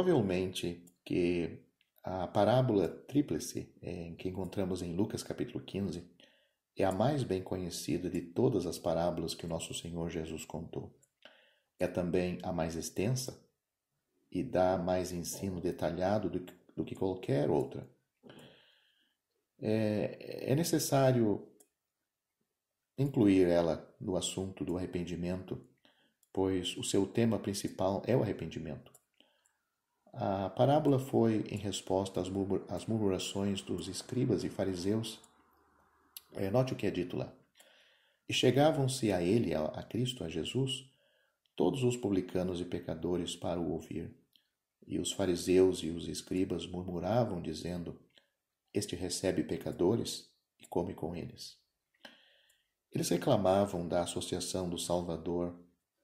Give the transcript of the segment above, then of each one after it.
Provavelmente que a parábola tríplice, que encontramos em Lucas capítulo 15, é a mais bem conhecida de todas as parábolas que o nosso Senhor Jesus contou. É também a mais extensa e dá mais ensino detalhado do que qualquer outra. É necessário incluir ela no assunto do arrependimento, pois o seu tema principal é o arrependimento. A parábola foi em resposta às murmurações dos escribas e fariseus. Note o que é dito lá. E chegavam-se a ele, a Cristo, a Jesus, todos os publicanos e pecadores para o ouvir. E os fariseus e os escribas murmuravam, dizendo: Este recebe pecadores e come com eles. Eles reclamavam da associação do Salvador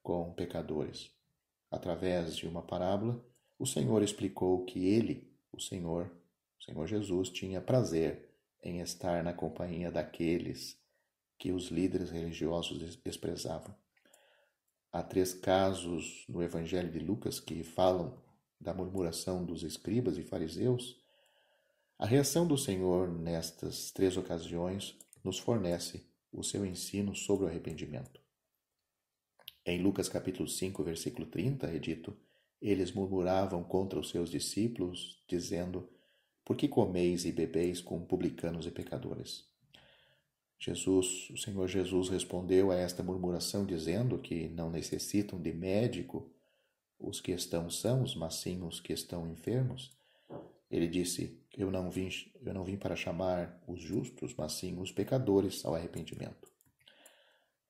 com pecadores. Através de uma parábola, o Senhor explicou que ele, o Senhor Jesus, tinha prazer em estar na companhia daqueles que os líderes religiosos desprezavam. Há 3 casos no Evangelho de Lucas que falam da murmuração dos escribas e fariseus. A reação do Senhor nestas 3 ocasiões nos fornece o seu ensino sobre o arrependimento. Em Lucas capítulo 5, versículo 30, é dito: Eles murmuravam contra os seus discípulos, dizendo: Por que comeis e bebeis com publicanos e pecadores? O Senhor Jesus respondeu a esta murmuração dizendo que não necessitam de médico os que estão sãos, mas sim os que estão enfermos. Ele disse: Eu não vim para chamar os justos, mas sim os pecadores ao arrependimento.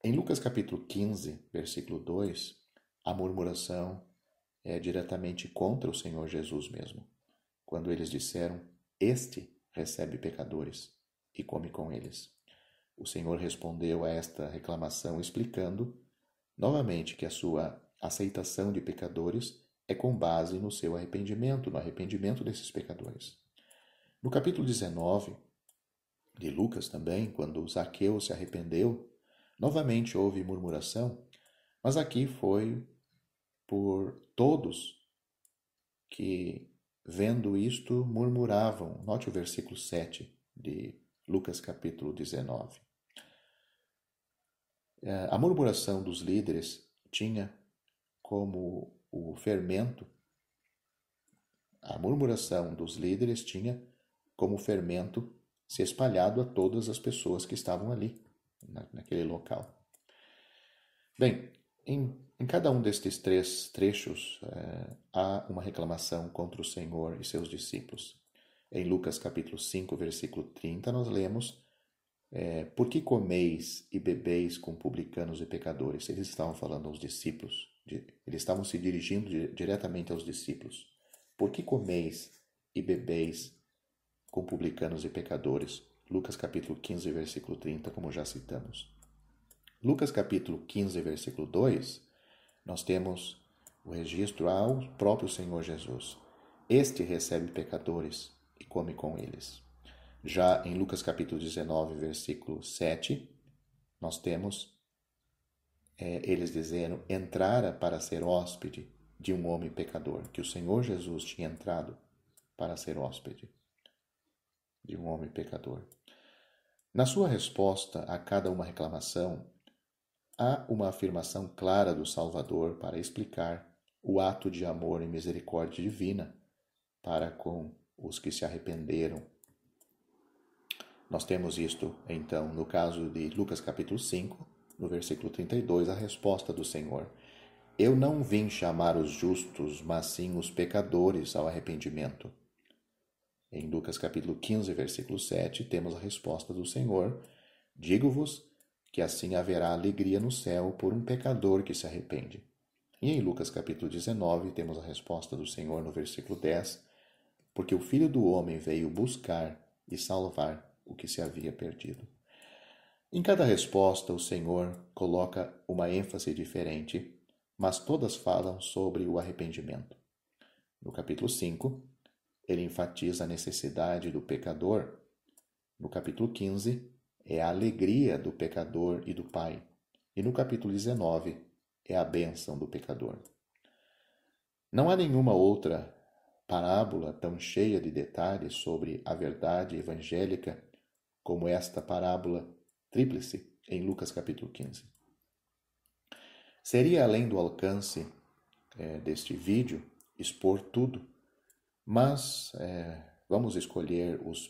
Em Lucas capítulo 15, versículo 2, a murmuração é diretamente contra o Senhor Jesus mesmo, quando eles disseram: Este recebe pecadores e come com eles. O Senhor respondeu a esta reclamação explicando novamente que a sua aceitação de pecadores é com base no seu arrependimento, no arrependimento desses pecadores. No capítulo 19 de Lucas também, quando Zaqueu se arrependeu, novamente houve murmuração, mas aqui foi por todos que, vendo isto, murmuravam. Note o versículo 7 de Lucas capítulo 19. A murmuração dos líderes tinha como o fermento, a murmuração dos líderes tinha como fermento se espalhado a todas as pessoas que estavam ali, naquele local. Bem, em cada um destes 3 trechos há uma reclamação contra o Senhor e seus discípulos. Em Lucas capítulo 5, versículo 30, nós lemos: Por que comeis e bebeis com publicanos e pecadores? Eles estavam falando aos discípulos, eles estavam se dirigindo diretamente aos discípulos. Por que comeis e bebeis com publicanos e pecadores? Lucas capítulo 15, versículo 30, como já citamos. Lucas capítulo 15, versículo 2, nós temos o registro ao próprio Senhor Jesus. Este recebe pecadores e come com eles. Já em Lucas capítulo 19, versículo 7, nós temos eles dizendo: entrara para ser hóspede de um homem pecador, que o Senhor Jesus tinha entrado para ser hóspede de um homem pecador. Na sua resposta a cada uma reclamação, há uma afirmação clara do Salvador para explicar o ato de amor e misericórdia divina para com os que se arrependeram. Nós temos isto, então, no caso de Lucas capítulo 5, no versículo 32, a resposta do Senhor: Eu não vim chamar os justos, mas sim os pecadores ao arrependimento. Em Lucas capítulo 15, versículo 7, temos a resposta do Senhor: Digo-vos que assim haverá alegria no céu por um pecador que se arrepende. E em Lucas capítulo 19, temos a resposta do Senhor no versículo 10, porque o Filho do Homem veio buscar e salvar o que se havia perdido. Em cada resposta, o Senhor coloca uma ênfase diferente, mas todas falam sobre o arrependimento. No capítulo 5, ele enfatiza a necessidade do pecador. No capítulo 15, é a alegria do pecador e do Pai. E no capítulo 19, é a bênção do pecador. Não há nenhuma outra parábola tão cheia de detalhes sobre a verdade evangélica como esta parábola tríplice em Lucas capítulo 15. Seria além do alcance deste vídeo expor tudo, mas vamos escolher os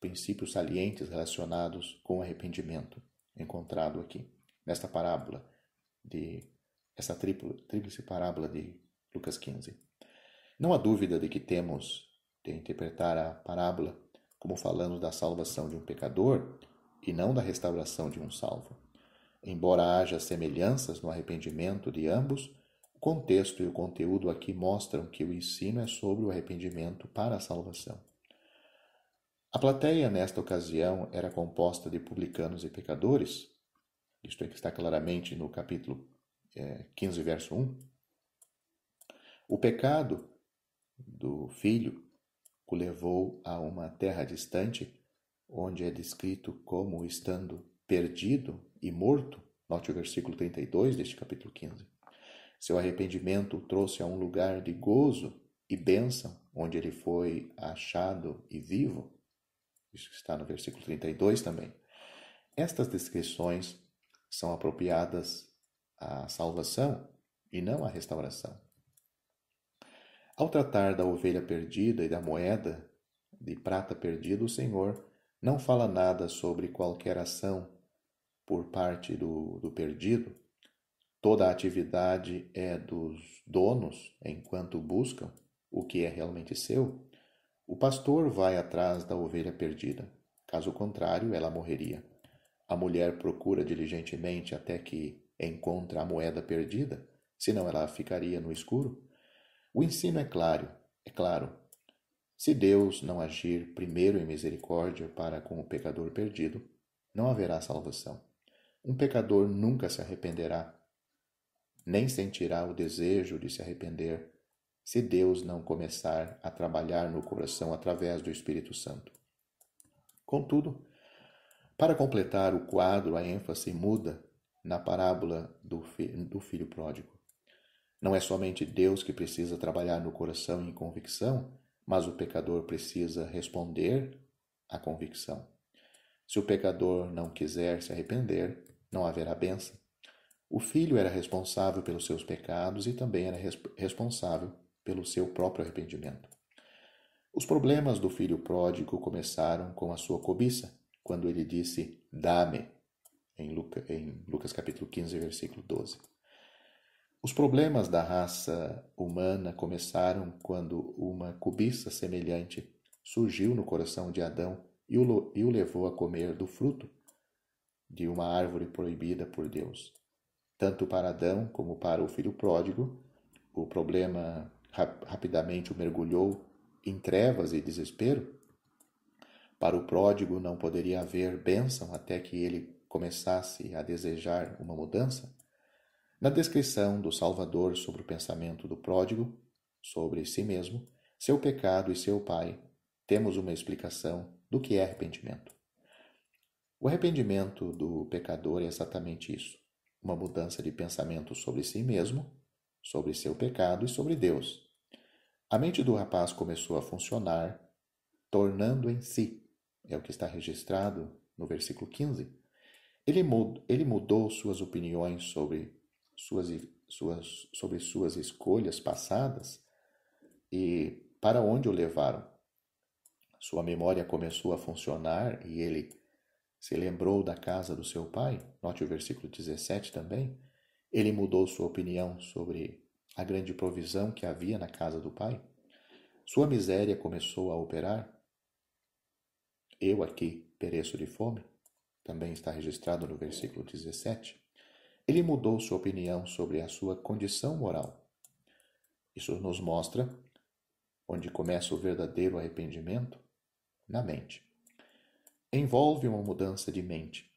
princípios salientes relacionados com o arrependimento encontrado aqui, nesta parábola, essa tríplice parábola de Lucas 15. Não há dúvida de que temos de interpretar a parábola como falando da salvação de um pecador e não da restauração de um salvo. Embora haja semelhanças no arrependimento de ambos, o contexto e o conteúdo aqui mostram que o ensino é sobre o arrependimento para a salvação. A plateia, nesta ocasião, era composta de publicanos e pecadores, isto é que está claramente no capítulo 15, verso 1. O pecado do filho o levou a uma terra distante, onde é descrito como estando perdido e morto. Note o versículo 32 deste capítulo 15. Seu arrependimento o trouxe a um lugar de gozo e bênção, onde ele foi achado e vivo. Isso está no versículo 32 também. Estas descrições são apropriadas à salvação e não à restauração. Ao tratar da ovelha perdida e da moeda de prata perdida, o Senhor não fala nada sobre qualquer ação por parte do perdido. Toda a atividade é dos donos enquanto buscam o que é realmente seu. O pastor vai atrás da ovelha perdida. Caso contrário, ela morreria. A mulher procura diligentemente até que encontre a moeda perdida, senão ela ficaria no escuro. O ensino é claro. Se Deus não agir primeiro em misericórdia para com o pecador perdido, não haverá salvação. Um pecador nunca se arrependerá, nem sentirá o desejo de se arrepender, se Deus não começar a trabalhar no coração através do Espírito Santo. Contudo, para completar o quadro, a ênfase muda na parábola do filho pródigo. Não é somente Deus que precisa trabalhar no coração em convicção, mas o pecador precisa responder à convicção. Se o pecador não quiser se arrepender, não haverá bênção. O filho era responsável pelos seus pecados e também era responsável pelo seu próprio arrependimento. Os problemas do filho pródigo começaram com a sua cobiça, quando ele disse, dá-me, em Lucas capítulo 15, versículo 12. Os problemas da raça humana começaram quando uma cobiça semelhante surgiu no coração de Adão e o levou a comer do fruto de uma árvore proibida por Deus. Tanto para Adão como para o filho pródigo, o problema rapidamente o mergulhou em trevas e desespero. Para o pródigo não poderia haver bênção até que ele começasse a desejar uma mudança. Na descrição do Salvador sobre o pensamento do pródigo, sobre si mesmo, seu pecado e seu pai, temos uma explicação do que é arrependimento. O arrependimento do pecador é exatamente isso, uma mudança de pensamento sobre si mesmo, sobre seu pecado e sobre Deus. A mente do rapaz começou a funcionar, tornando em si, é o que está registrado no versículo 15. Ele mudou suas opiniões sobre suas escolhas passadas e para onde o levaram. Sua memória começou a funcionar e ele se lembrou da casa do seu pai. Note o versículo 17 também. Ele mudou sua opinião sobre a grande provisão que havia na casa do pai. Sua miséria começou a operar. Eu aqui pereço de fome. Também está registrado no versículo 17. Ele mudou sua opinião sobre a sua condição moral. Isso nos mostra onde começa o verdadeiro arrependimento, na mente. Envolve uma mudança de mente.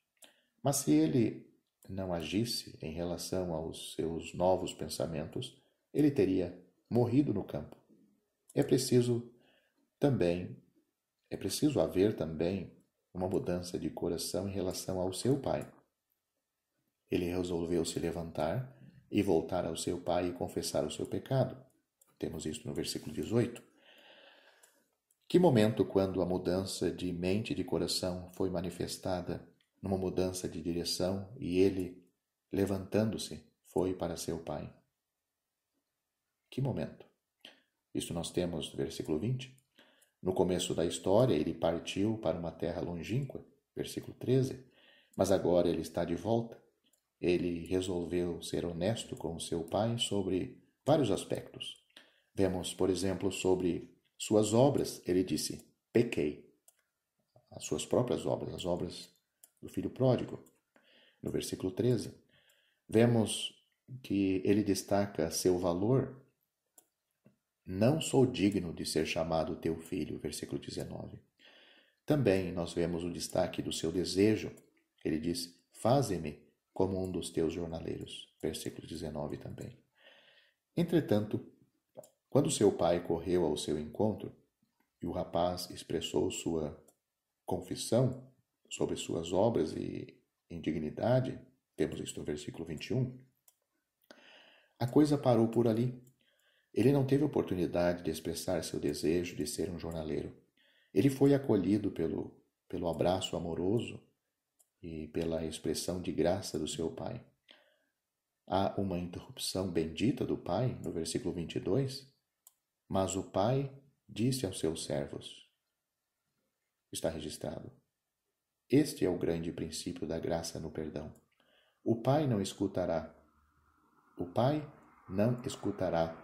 Mas se ele não agisse em relação aos seus novos pensamentos, ele teria morrido no campo. É preciso haver também uma mudança de coração em relação ao seu pai. Ele resolveu se levantar e voltar ao seu pai e confessar o seu pecado. Temos isso no versículo 18. Que momento quando a mudança de mente e de coração foi manifestada numa mudança de direção e ele, levantando-se, foi para seu pai? Que momento? Isso nós temos no versículo 20. No começo da história, ele partiu para uma terra longínqua, versículo 13, mas agora ele está de volta. Ele resolveu ser honesto com seu pai sobre vários aspectos. Vemos, por exemplo, sobre suas obras. Ele disse: pequei. As suas próprias obras, as obras do filho pródigo. No versículo 13, vemos que ele destaca seu valor. Não sou digno de ser chamado teu filho, versículo 19. Também nós vemos o destaque do seu desejo. Ele diz: faze-me como um dos teus jornaleiros, versículo 19 também. Entretanto, quando seu pai correu ao seu encontro e o rapaz expressou sua confissão sobre suas obras e indignidade, temos isso no versículo 21, a coisa parou por ali. Ele não teve oportunidade de expressar seu desejo de ser um jornaleiro. Ele foi acolhido pelo abraço amoroso e pela expressão de graça do seu pai. Há uma interrupção bendita do pai no versículo 22, mas o pai disse aos seus servos, está registrado, este é o grande princípio da graça no perdão. O pai não escutará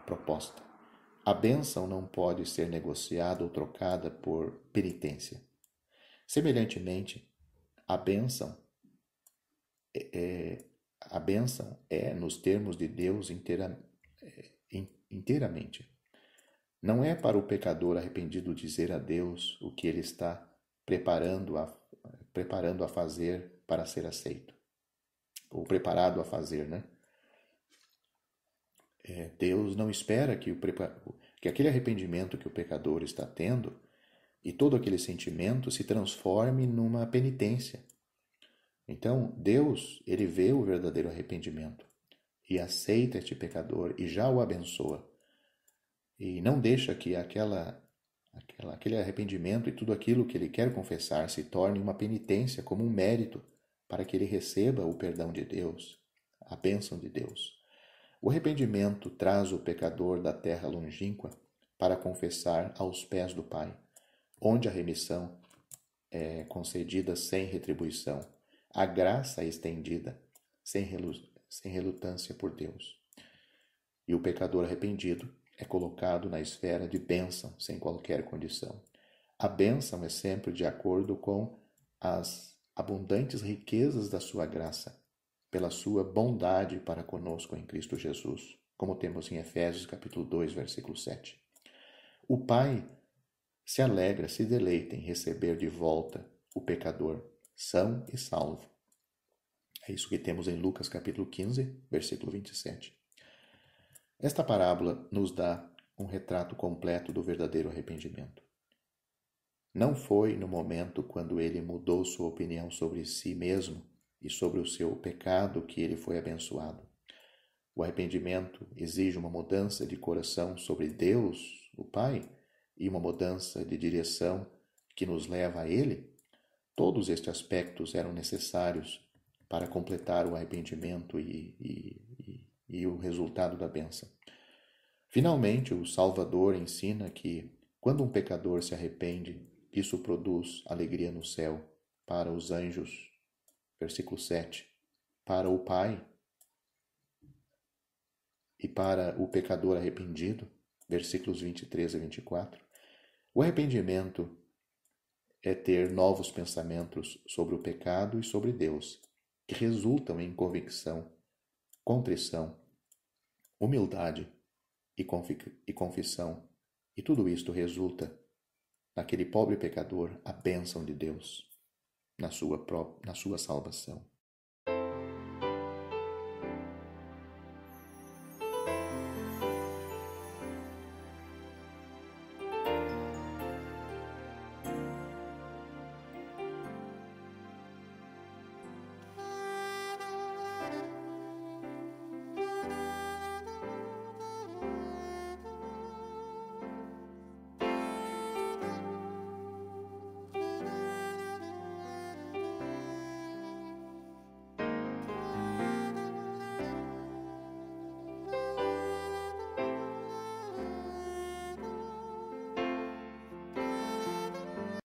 proposta. A bênção não pode ser negociada ou trocada por penitência. Semelhantemente, a bênção é nos termos de Deus inteiramente. Não é para o pecador arrependido dizer a Deus o que ele está preparando a fazer para ser aceito. Ou preparado a fazer, né? Deus não espera que aquele arrependimento que o pecador está tendo e todo aquele sentimento se transforme numa penitência. Então, Deus, ele vê o verdadeiro arrependimento e aceita este pecador e já o abençoa. E não deixa que aquele arrependimento e tudo aquilo que ele quer confessar se torne uma penitência como um mérito para que ele receba o perdão de Deus, a bênção de Deus. O arrependimento traz o pecador da terra longínqua para confessar aos pés do Pai, onde a remissão é concedida sem retribuição, a graça é estendida sem relutância por Deus. E o pecador arrependido é colocado na esfera de bênção sem qualquer condição. A bênção é sempre de acordo com as abundantes riquezas da sua graça, pela sua bondade para conosco em Cristo Jesus, como temos em Efésios capítulo 2, versículo 7. O Pai se alegra, se deleita em receber de volta o pecador, são e salvo. É isso que temos em Lucas capítulo 15, versículo 27. Esta parábola nos dá um retrato completo do verdadeiro arrependimento. Não foi no momento quando ele mudou sua opinião sobre si mesmo e sobre o seu pecado que ele foi abençoado. O arrependimento exige uma mudança de coração sobre Deus, o Pai, e uma mudança de direção que nos leva a Ele. Todos estes aspectos eram necessários para completar o arrependimento e o resultado da bênção. Finalmente, o Salvador ensina que, quando um pecador se arrepende, isso produz alegria no céu para os anjos. Versículo 7. Para o Pai e para o pecador arrependido. Versículos 23 a 24. O arrependimento é ter novos pensamentos sobre o pecado e sobre Deus, que resultam em convicção, contrição, humildade e confissão. E tudo isto resulta naquele pobre pecador a bênção de Deus, na sua salvação.